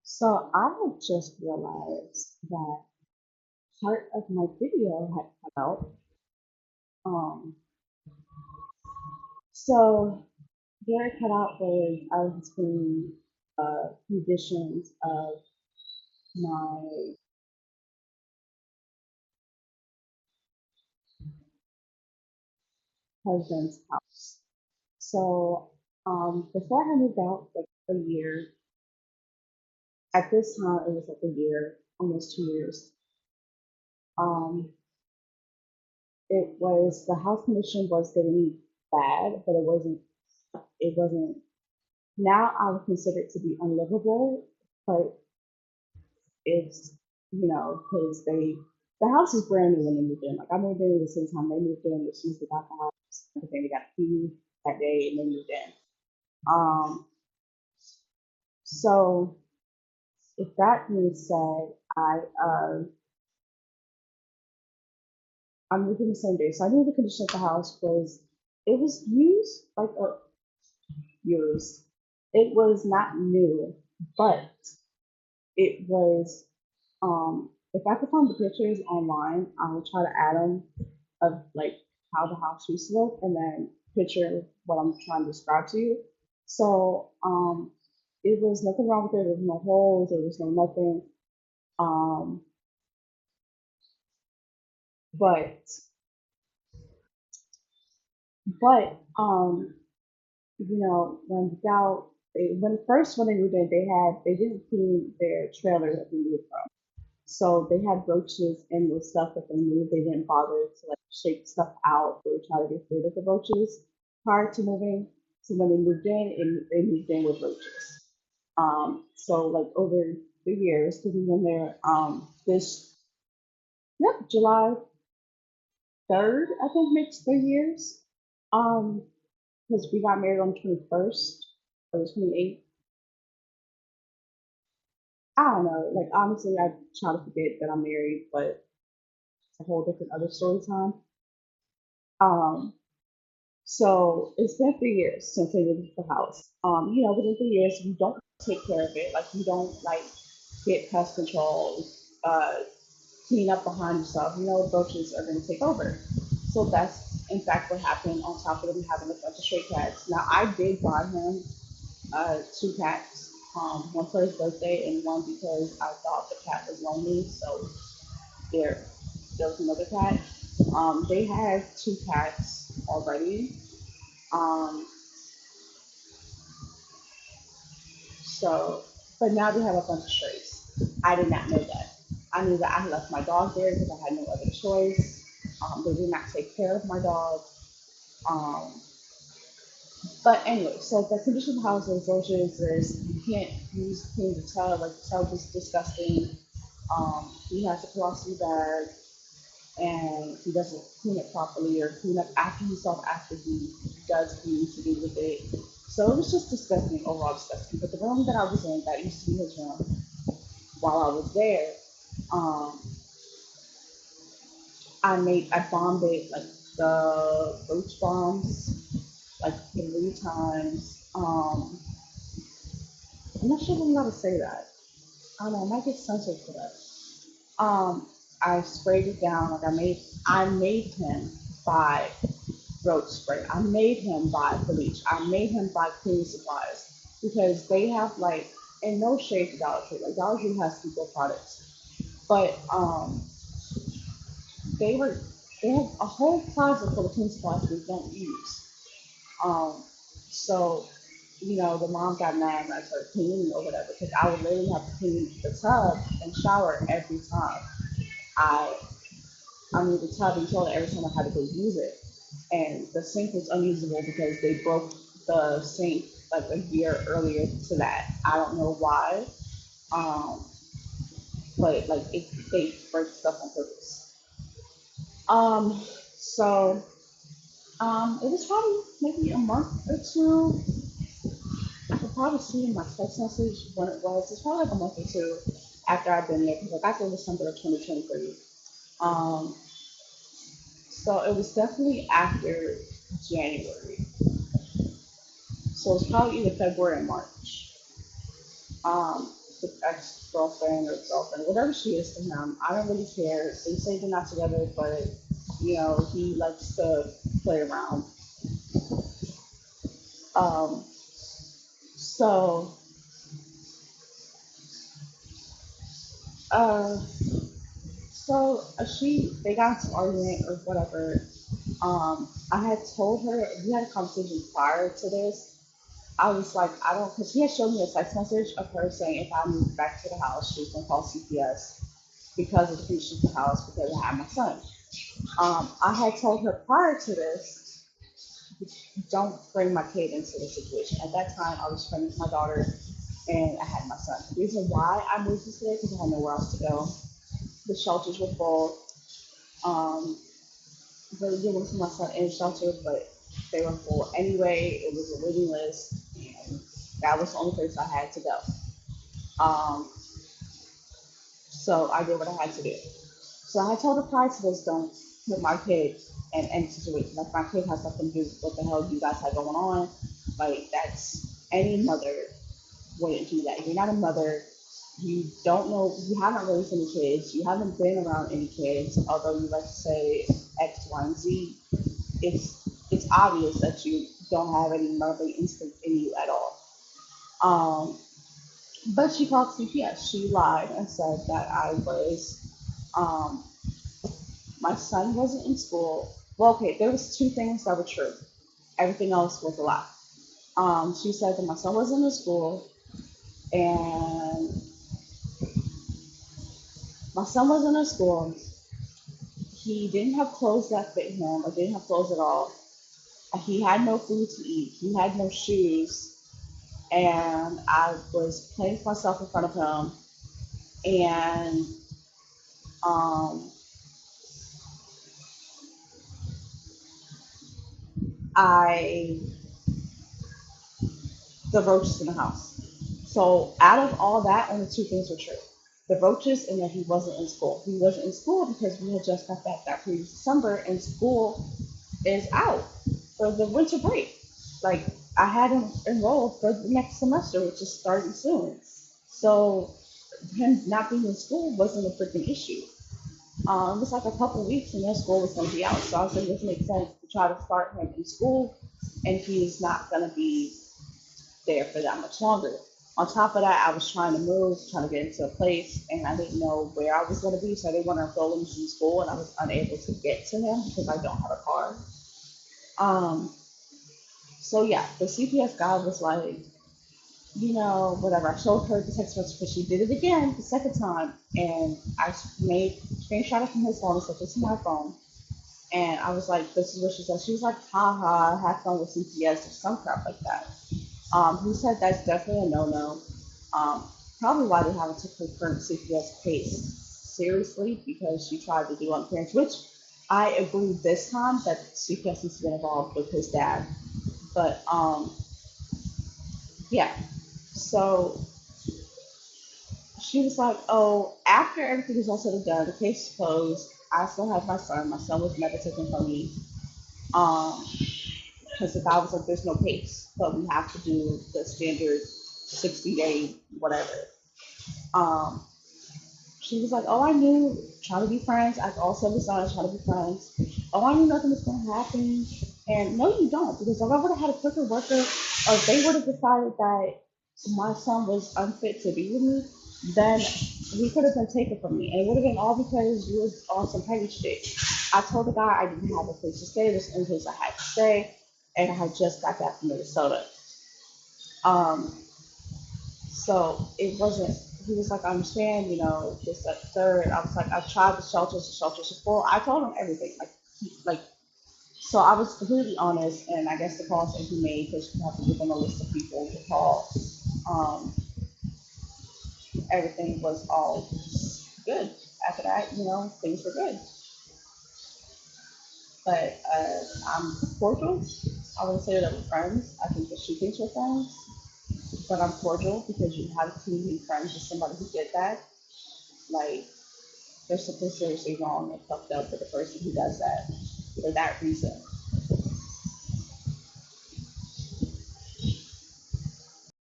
So I had just realized that part of my video had cut out. Um, so where it cut out was I was explaining conditions of my husband's house. So before I moved out, like a year, at this time it was like a year, almost 2 years. Um, it was the house condition was getting bad, but it wasn't now I would consider it to be unlivable, but it's, because the house is brand new when they moved in. Like I moved in at the same time they moved in, as soon as they got the house, everything, they got the key that day and they moved in. Um, so if that being said, I moved in the same day. So I knew the condition of the house was it was used. It was not new, but it was if I could find the pictures online, I would try to add them of like how the house used to look and then picture what I'm trying to describe to you. So it was nothing wrong with it. There was no holes. There was no nothing. Um, but but when without when they moved in, they didn't clean their trailer that we moved from. So they had roaches in the stuff that they moved. They didn't bother to like shake stuff out or try to get rid of the roaches prior to moving. So when they moved in, they moved in with roaches. So like over the years, because we been there, this yep, July 3rd, I think makes 3 years. Um, because we got married on the 21st or the 28th. I don't know. Like honestly, I try to forget that I'm married, but it's a whole different other story time. Um, so it's been 3 years since they moved the house. Within 3 years, we don't take care of it. Like we don't like get pest control, uh, clean up behind yourself. Roaches are going to take over. So that's in fact what happened. On top of them having a bunch of stray cats. Now I did buy him two cats. One for his birthday and one because I thought the cat was lonely. So there, there was another cat. They had two cats already. Um, So, but now they have a bunch of strays. I did not know that. I knew that I had left my dog there because I had no other choice. They did not take care of my dog. Um, but anyway, so the condition of the house is roaches. You can't use clean the tub. Like the tub is disgusting. He has a colostomy bag and he doesn't clean it properly or clean up after himself after he does what he needs to do with it. So it was just disgusting, overall disgusting. But the room that I was in, that used to be his room, while I was there, um, I bombed it like the roach bombs like 3 times. I'm not sure if I'm allowed to say that. I don't know, I might get censored for that. I sprayed it down like I made him buy roach spray. I made him buy bleach. I made him buy cleaning supplies because they have like, and no shade to Dollar Tree. Like Dollar Tree has super products, but they were they have a whole closet full of cleaning supplies we don't use. Um, so the mom got mad when I started cleaning or whatever because I would literally have to clean the tub and shower every time. I I mean the tub and toilet every time I had to go use it. And the sink was unusable because they broke the sink like a year earlier to that. I don't know why. Um, but like they break stuff on purpose. Um, so it was probably maybe a month or two. I could probably see in my text message when it was. It's probably like a month or two after I've been there because I got there December of 2023. Um, so it was definitely after January. So it's probably either February or March. the ex-girlfriend or girlfriend, whatever she is to him. I don't really care. They say they're not together, but he likes to play around. Um, so uh, they got into an argument or whatever. I had told her we had a conversation prior to this. I was like, I don't, because she had showed me a text message of her saying if I moved back to the house, she was gonna call CPS because of the condition of the house because I had my son. I had told her prior to this, don't bring my kid into the situation. At that time, I was pregnant with my daughter and I had my son. The reason why I moved this way because I had nowhere else to go. The shelters were full. Um, really didn't want to put my son in shelter, but they were full anyway. It was a waiting list, and that was the only place I had to go. Um, so I did what I had to do. So I told her prior to this, don't put my kid in any situation. Like my kid has nothing to do with what the hell you guys had going on. Like that's any mother wouldn't do that. You're not a mother. You don't know. You haven't raised any kids. You haven't been around any kids. Although you like to say X, Y, and Z, it's obvious that you don't have any motherly instinct in you at all. Um, but she called CPS. She lied and said that um, my son wasn't in school. Well, okay, there was two things that were true. Everything else was a lie. She said that my son wasn't in school, and my son wasn't in school. He didn't have clothes that fit him, or didn't have clothes at all. He had no food to eat. He had no shoes, and I was playing with myself in front of him, and um, I the roaches in the house. So out of all that, only two things were true: the roaches and that he wasn't in school. He wasn't in school because we had just got back that previous December, and school is out for the winter break. Like I had him enrolled for the next semester, which is starting soon. So him not being in school wasn't a freaking issue. It was like a couple of weeks and then school was going to be out. So I said, it doesn't make sense to try to start him in school and he's not going to be there for that much longer. On top of that, I was trying to move, trying to get into a place, and I didn't know where I was going to be. So I didn't want to enroll him in school, and I was unable to get to him because I don't have a car. Um, so yeah, the CPS guy was like, whatever. I showed her the text message because she did it again the second time, and I made screenshot it from his phone and sent it to my phone. And I was like, "This is what she said." She was like, "Ha ha, have fun with CPS or some crap like that." He said that's definitely a no-no. Probably why they haven't took her current CPS case seriously because she tried to do unfair, which I agree this time that CPS needs to get involved with his dad. But yeah. So she was like, "Oh, after everything is all said and done, the case is closed. I still have my son. My son was never taken from me. Um, because the guy was like, there's no case, but we have to do the standard 60-day whatever." Um, she was like, "Oh, I knew, trying to be friends. I also was on trying to be friends. Oh, I knew nothing was going to happen." And no, you don't, because if I would have had a quicker worker, or if they would have decided that my son was unfit to be with me, then he could have been taken from me. And it would have been all because you was on some petty shit. I told the guy I didn't have a place to stay, this in case I had to stay, and I had just got back from Minnesota. Um, so it wasn't, he was like, "I understand, this, that, third." I was like, "I've tried the shelters are full." I told him everything. Like, so I was completely honest, and I guess the calls that he made, because you have to give them a list of people to call, um, everything was all good. After that, things were good. But I'm cordial. I wouldn't say that we're friends. I think that she thinks we're friends, but I'm cordial because you have to be friends with somebody who did that. Like, there's something seriously wrong and fucked up with the person who does that for that reason.